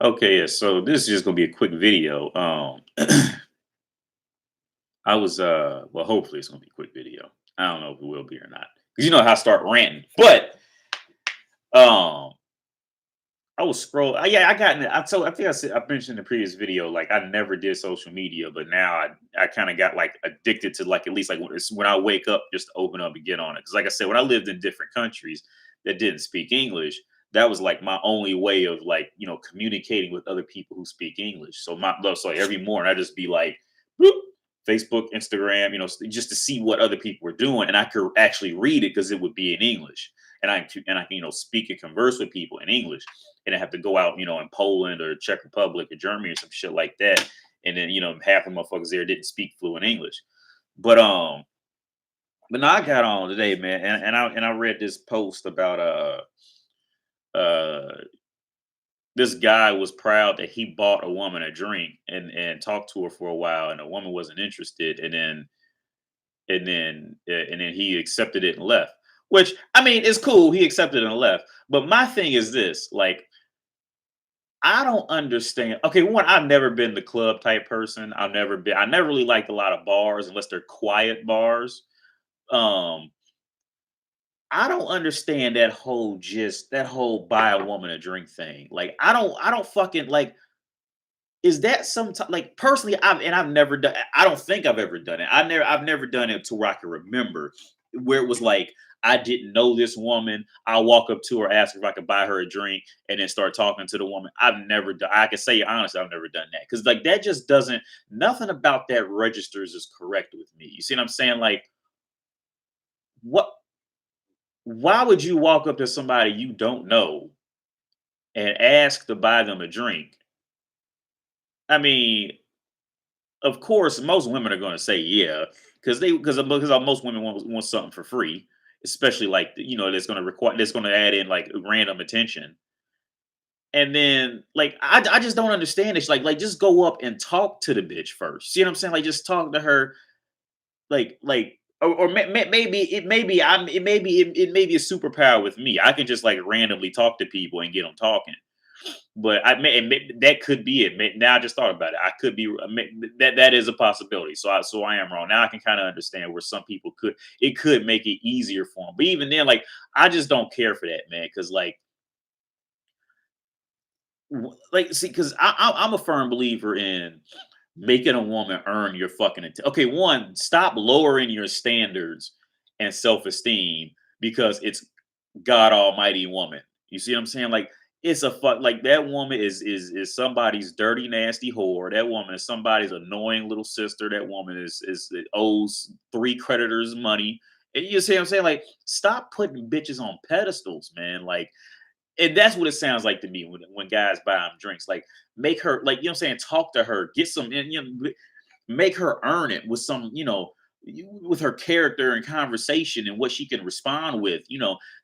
Okay, yeah, so this is just gonna be a quick video. I was well, hopefully it's gonna be a quick video. I don't know if it will be or not. Because you know how I start ranting. But um I was scroll yeah, I got in I think I mentioned in the previous video, like I never did social media, but now I kind of got like addicted to like at least like when I wake up just to open up and get on it. Because like I said, when I lived in different countries that didn't speak English, that was like my only way of like, communicating with other people who speak English. So every morning I just be like boop, Facebook, Instagram, just to see what other people were doing. And I could actually read it because it would be in English. And I can, speak and converse with people in English and I have to go out, in Poland or Czech Republic or Germany or some shit like that. And then, half the motherfuckers there didn't speak fluent English. But now I got on today, man, and I read this post about uh this guy was proud that he bought a woman a drink and talked to her for a while and the woman wasn't interested and then he accepted it and left. Which I mean, it's cool. He accepted it and left. But my thing is this, like I don't understand. Okay, one, I've never been the club type person. I never really liked a lot of bars unless they're quiet bars. Um, I don't understand that whole buy a woman a drink thing. Like I don't fucking like is that like personally I've never done I don't think I've ever done it. I've never done it to where I can remember where it was like I didn't know this woman. I walk up to her, ask her if I could buy her a drink, and then start talking to the woman. I've never done I can say honestly, I've never done that. Cause like that just doesn't nothing about that registers is correct with me. You see what I'm saying? Like what why would you walk up to somebody you don't know and ask to buy them a drink? I mean, of course, most women are going to say yeah, because most women want something for free, especially like that's going to add in like random attention. And then like I just don't understand it. Like just go up and talk to the bitch first. See what I'm saying? Like just talk to her. Maybe it may be a superpower with me. I can just like randomly talk to people and get them talking. But that could be it. Now I just thought about it. I could be that is a possibility. So I am wrong. Now I can kind of understand where some people could make it easier for them. But even then, like I just don't care for that, man. Because like see, because I'm a firm believer in making a woman earn your fucking okay. One, stop lowering your standards and self esteem because it's God Almighty woman. You see what I'm saying? Like it's a fuck like that woman is somebody's dirty, nasty whore. That woman is somebody's annoying little sister. That woman is it owes three creditors money. And you see what I'm saying? Like, stop putting bitches on pedestals, man. Like, and that's what it sounds like to me when guys buy them drinks. Like, make her like what I'm saying. Talk to her, get some, and make her earn it with some, with her character and conversation and what she can respond with.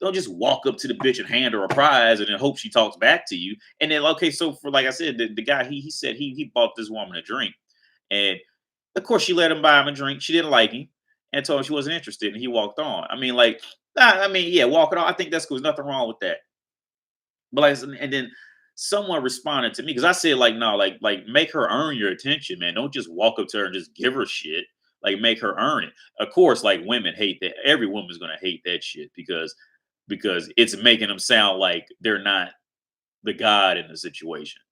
Don't just walk up to the bitch and hand her a prize and then hope she talks back to you. And then, okay, so for like I said, the guy he said he bought this woman a drink, and of course she let him buy him a drink. She didn't like him and told him she wasn't interested, and he walked on. I mean, like, yeah, walking on. I think that's cool. There's nothing wrong with that. But like, and then someone responded to me because I said like, no, like make her earn your attention, man. Don't just walk up to her and just give her shit. Like make her earn it. Of course, like women hate that. Every woman's gonna hate that shit because it's making them sound like they're not the god in the situation.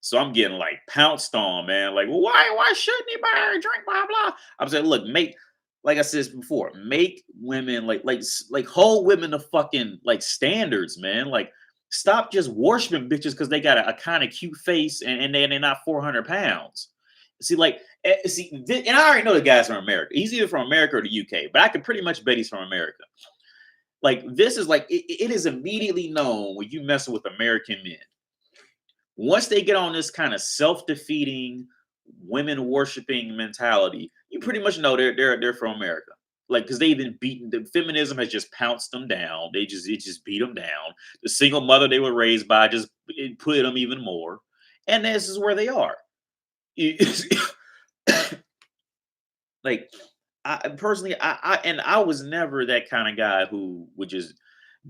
So I'm getting like pounced on, man. Like, well, why shouldn't he buy her a drink? Blah blah. I'm saying, look, make like I said before, make women like hold women to fucking like standards, man. Like, stop just worshiping bitches because they got a kind of cute face and they're not 400 pounds. See, like, and I already know the guy's from America. He's either from America or the UK, but I can pretty much bet he's from America. Like, this is like it is immediately known when you messing with American men once they get on this kind of self-defeating, women worshiping mentality, you pretty much know they're from America. Like, because they've been beaten, the feminism has just pounced them down. It just beat them down. The single mother they were raised by just it put them even more, and this is where they are. You- like, I personally, I was never that kind of guy who would just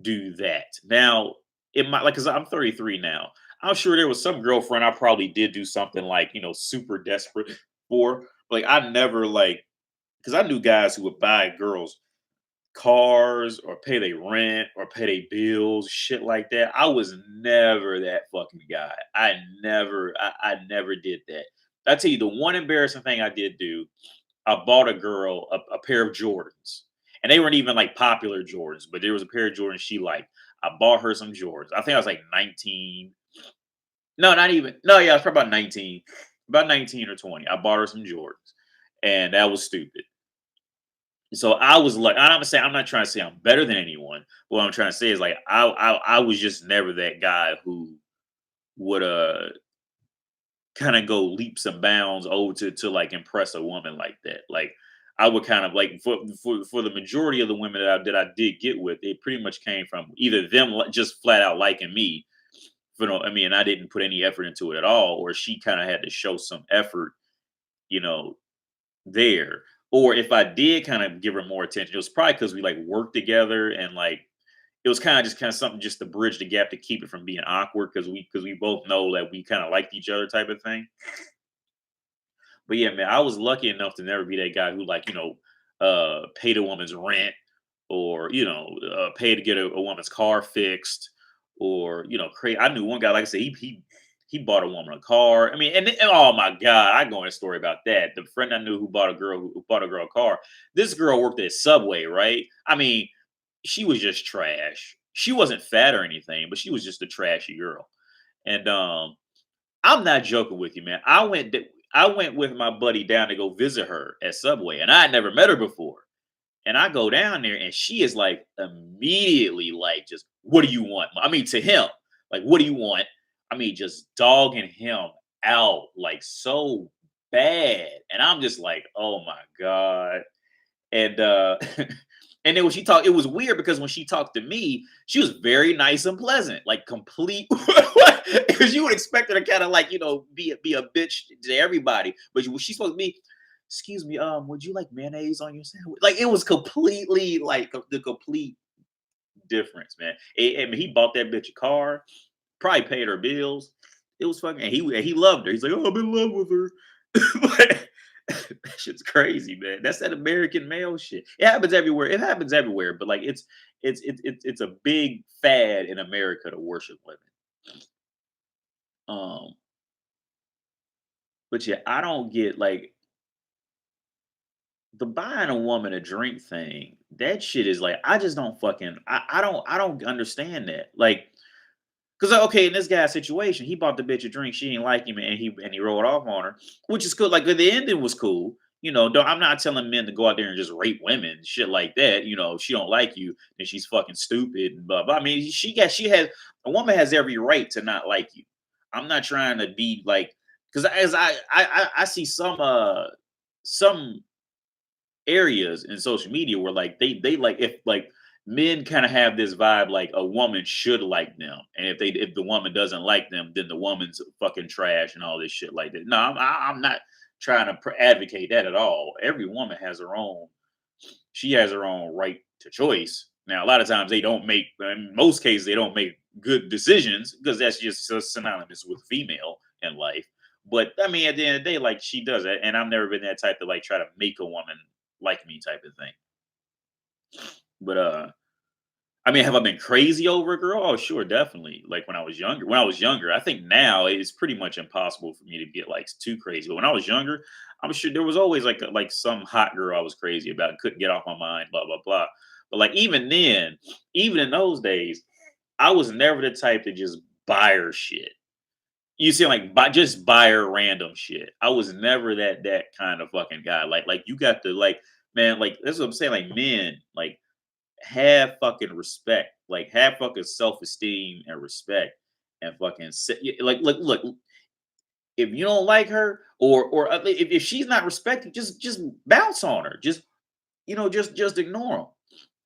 do that. Now, it might like because I'm 33 now. I'm sure there was some girlfriend I probably did do something like, super desperate for. Like I never like because I knew guys who would buy girls cars or pay their rent or pay their bills, shit like that. I was never that fucking guy. I never did that. I tell you the one embarrassing thing I did do, I bought a girl a pair of Jordans. And they weren't even like popular Jordans, but there was a pair of Jordans she liked. I bought her some Jordans. I think I was like 19. No, not even. No, yeah, I was probably about 19 or 20. I bought her some Jordans. And that was stupid. So I was like, I'm not trying to say I'm better than anyone. What I'm trying to say is like I was just never that guy who would kind of go leaps and bounds over to like impress a woman like that. Like I would kind of like for the majority of the women that I did get with, it pretty much came from either them just flat out liking me, I mean, and I didn't put any effort into it at all, or she kind of had to show some effort, you know, there. Or if I did kind of give her more attention, it was probably because we like worked together and like it was kind of something just to bridge the gap to keep it from being awkward because we both know that we kind of liked each other type of thing. But yeah, man, I was lucky enough to never be that guy who like, paid a woman's rent or, pay to get a woman's car fixed or, crazy. I knew one guy, like I said, he bought a woman a car. I mean, and oh my God, I go in a story about that. The friend I knew who bought a girl a car. This girl worked at Subway, right? I mean, she was just trash. She wasn't fat or anything, but she was just a trashy girl. And I'm not joking with you, man. I went with my buddy down to go visit her at Subway, and I had never met her before. And I go down there, and she is like immediately like, just what do you want? I mean, to him, like, what do you want? I mean, just dogging him out like so bad. And I'm just like, oh my God. And and then when she talked, it was weird because when she talked to me, she was very nice and pleasant, like complete because you would expect her to kind of like, be a bitch to everybody. But when she spoke to me, excuse me, would you like mayonnaise on your sandwich? Like it was completely like the complete difference, man. And he bought that bitch a car, probably paid her bills. It was fucking, and he loved her. He's like, oh, I'm in love with her. But that shit's crazy, man. That's that American male shit. It happens everywhere. It happens everywhere, but like it's a big fad in America to worship women. Um, but yeah, I don't get like the buying a woman a drink thing. That shit is like I just don't fucking I don't understand that. Like because okay, in this guy's situation, he bought the bitch a drink. She didn't like him, and he rolled off on her, which is cool. Like the ending was cool. I'm not telling men to go out there and just rape women, shit like that. If she don't like you, then she's fucking stupid. And blah blah. I mean, she has a woman has every right to not like you. I'm not trying to be like because as I see some areas in social media where like they like if like men kind of have this vibe like a woman should like them, and if the woman doesn't like them, then the woman's fucking trash and all this shit like that. No, I'm not trying to advocate that at all. Every woman has her own. She has her own right to choice. Now, a lot of times they don't make. In most cases, they don't make good decisions because that's just so synonymous with female in life. But I mean, at the end of the day, like she does it, and I've never been that type to like try to make a woman like me type of thing. But I mean, have I been crazy over a girl? Oh, sure, definitely. Like when I was younger. When I was younger, I think now it's pretty much impossible for me to get like too crazy. But when I was younger, I'm sure there was always like some hot girl I was crazy about, couldn't get off my mind, blah blah blah. But like even then, even in those days, I was never the type to just buy her shit. You see, like just buy her random shit. I was never that kind of fucking guy. Like you got to like man, like that's what I'm saying. Like men, like have fucking respect, like have fucking self esteem and respect, and fucking like look. If you don't like her, or if she's not respected, just bounce on her. Just ignore them.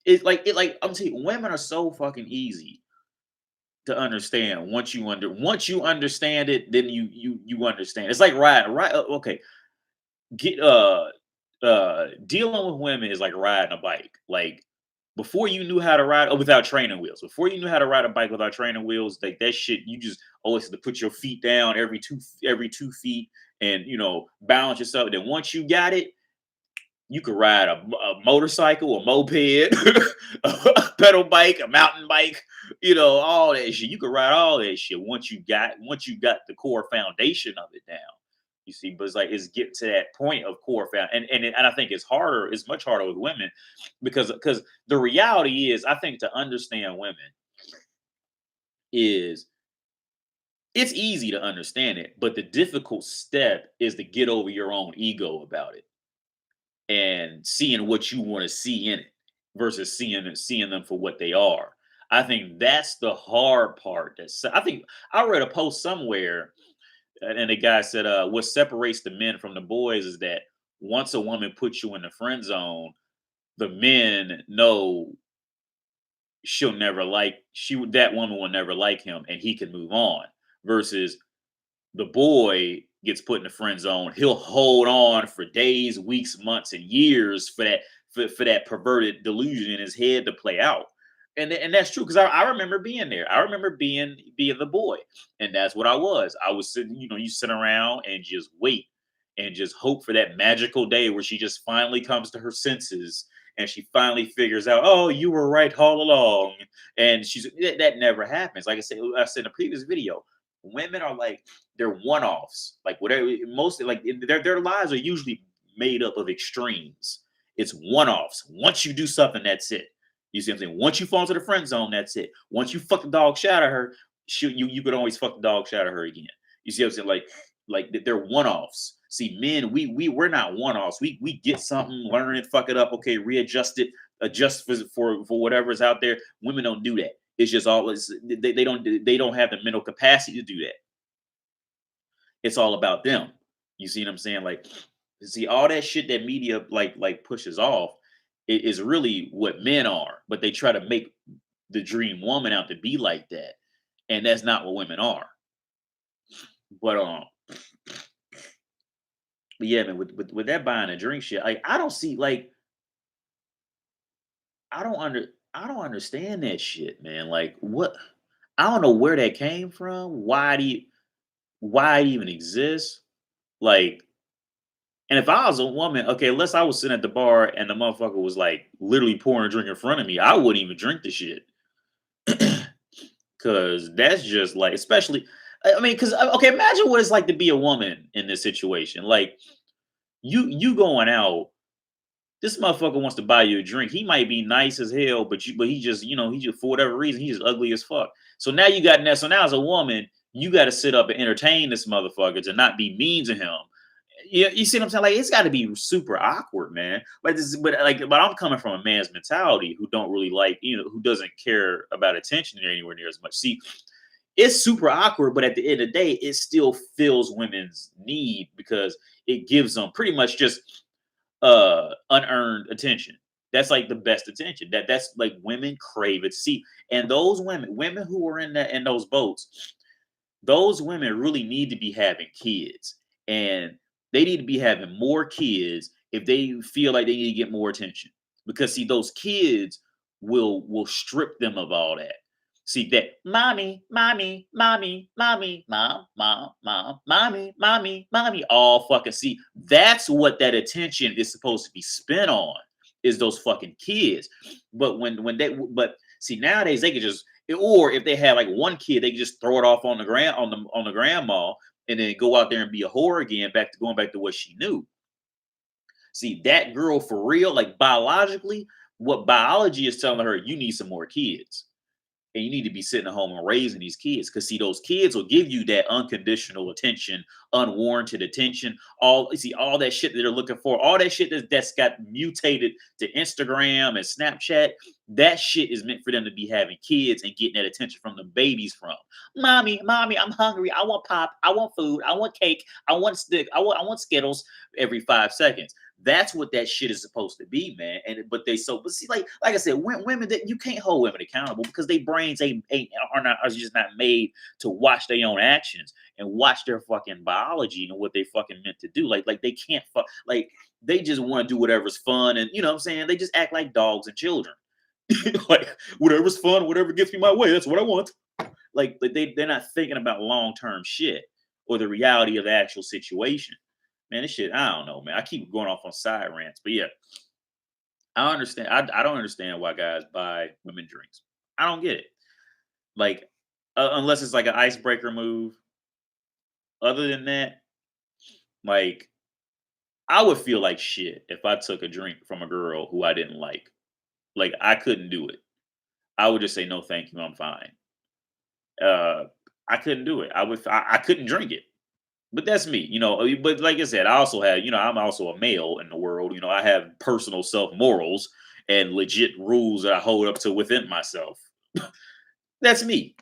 It's like I'm telling you, women are so fucking easy to understand. Once you understand it, then you understand. It's like riding, right? Okay, get dealing with women is like riding a bike. Like Before you knew how to ride without training wheels, before you knew how to ride a bike without training wheels, like that shit, you just always have to put your feet down every 2 feet, and balance yourself. Then once you got it, you could ride a motorcycle, a moped, a pedal bike, a mountain bike, all that shit. You could ride all that shit once you got the core foundation of it down. You see, but it's like it's getting to that point of core found, and I think it's harder. It's much harder with women because the reality is, I think to understand women is it's easy to understand it, but the difficult step is to get over your own ego about it and seeing what you want to see in it versus seeing them for what they are. I think that's the hard part. I think I read a post somewhere, and the guy said, "What separates the men from the boys is that once a woman puts you in the friend zone, the men know that woman will never like him, and he can move on. Versus the boy gets put in the friend zone, he'll hold on for days, weeks, months, and years for that perverted delusion in his head to play out. And that's true because I remember being there. I remember being the boy, and that's what I was. I was sitting, you sit around and just wait and just hope for that magical day where she just finally comes to her senses and she finally figures out, oh, you were right all along. And that never happens. Like I said in a previous video, women are like they're one-offs. Like whatever, mostly like their lives are usually made up of extremes. It's one-offs. Once you do something, that's it. You see what I'm saying? Once you fall into the friend zone, that's it. Once you fuck the dog shit out of her, you could always fuck the dog shit out of her again. You see what I'm saying? Like they're one-offs. See, men, we're not one-offs. We get something, learn it, fuck it up, okay, readjust it, adjust for whatever's out there. Women don't do that. It's just always they don't have the mental capacity to do that. It's all about them. You see what I'm saying? Like, see all that shit that media like pushes off is really what men are, but they try to make the dream woman out to be like that, and that's not what women are. But yeah, man, with that buying a drink shit, like I don't see like I don't under I don't understand that shit, man. Like what I don't know where that came from. Why it even exists? Like, and if I was a woman, okay, unless I was sitting at the bar and the motherfucker was like literally pouring a drink in front of me, I wouldn't even drink the shit. Cause that's just like, especially, I mean, cause okay, imagine what it's like to be a woman in this situation. Like you going out, this motherfucker wants to buy you a drink. He might be nice as hell, but he just, he just for whatever reason, he's just ugly as fuck. So now you got that. So now as a woman, you got to sit up and entertain this motherfucker to not be mean to him. Yeah, you see what I'm saying? Like it's got to be super awkward, man. But I'm coming from a man's mentality who don't really like, who doesn't care about attention anywhere near as much. See, it's super awkward, but at the end of the day, it still fills women's need because it gives them pretty much just unearned attention. That's like the best attention. That's like women crave it. See, and those women who are in those boats, those women really need to be having kids, and they need to be having more kids if they feel like they need to get more attention. Because see, those kids will strip them of all that. See that mommy, mommy, mommy, mommy, mom, mommy, mommy, mommy, all fucking see. That's what that attention is supposed to be spent on, is those fucking kids. But see, nowadays they could just, or if they have like one kid, they can just throw it off on the grandma and then go out there and be a whore again, going back to what she knew. See, that girl for real, like biologically, what biology is telling her, you need some more kids. And you need to be sitting at home and raising these kids. Because see, those kids will give you that unconditional attention, unwarranted attention, all that shit that they're looking for, all that shit that's got mutated to Instagram and Snapchat. That shit is meant for them to be having kids and getting that attention from the babies from. Mommy, I'm hungry. I want pop. I want food. I want cake. I want stick. I want Skittles every 5 seconds. That's what that shit is supposed to be, man. But see, like I said, women that you can't hold women accountable because their brains are just not made to watch their own actions and watch their fucking biology and what they fucking meant to do. Like they can't like they just want to do whatever's fun, and you know what I'm saying, they just act like dogs and children. Like whatever's fun, whatever gets me my way, that's what I want. Like they're not thinking about long term shit or the reality of the actual situation. Man, this shit, I don't know, man. I keep going off on side rants, but yeah, I understand. I don't understand why guys buy women drinks. I don't get it. Like, unless it's like an icebreaker move. Other than that, like, I would feel like shit if I took a drink from a girl who I didn't like. Like, I couldn't do it. I would just say no, thank you, I'm fine. Uh, I couldn't do it. I couldn't drink it. But that's me, But like I said, I also have, I'm also a male in the world. I have personal self morals and legit rules that I hold up to within myself. That's me.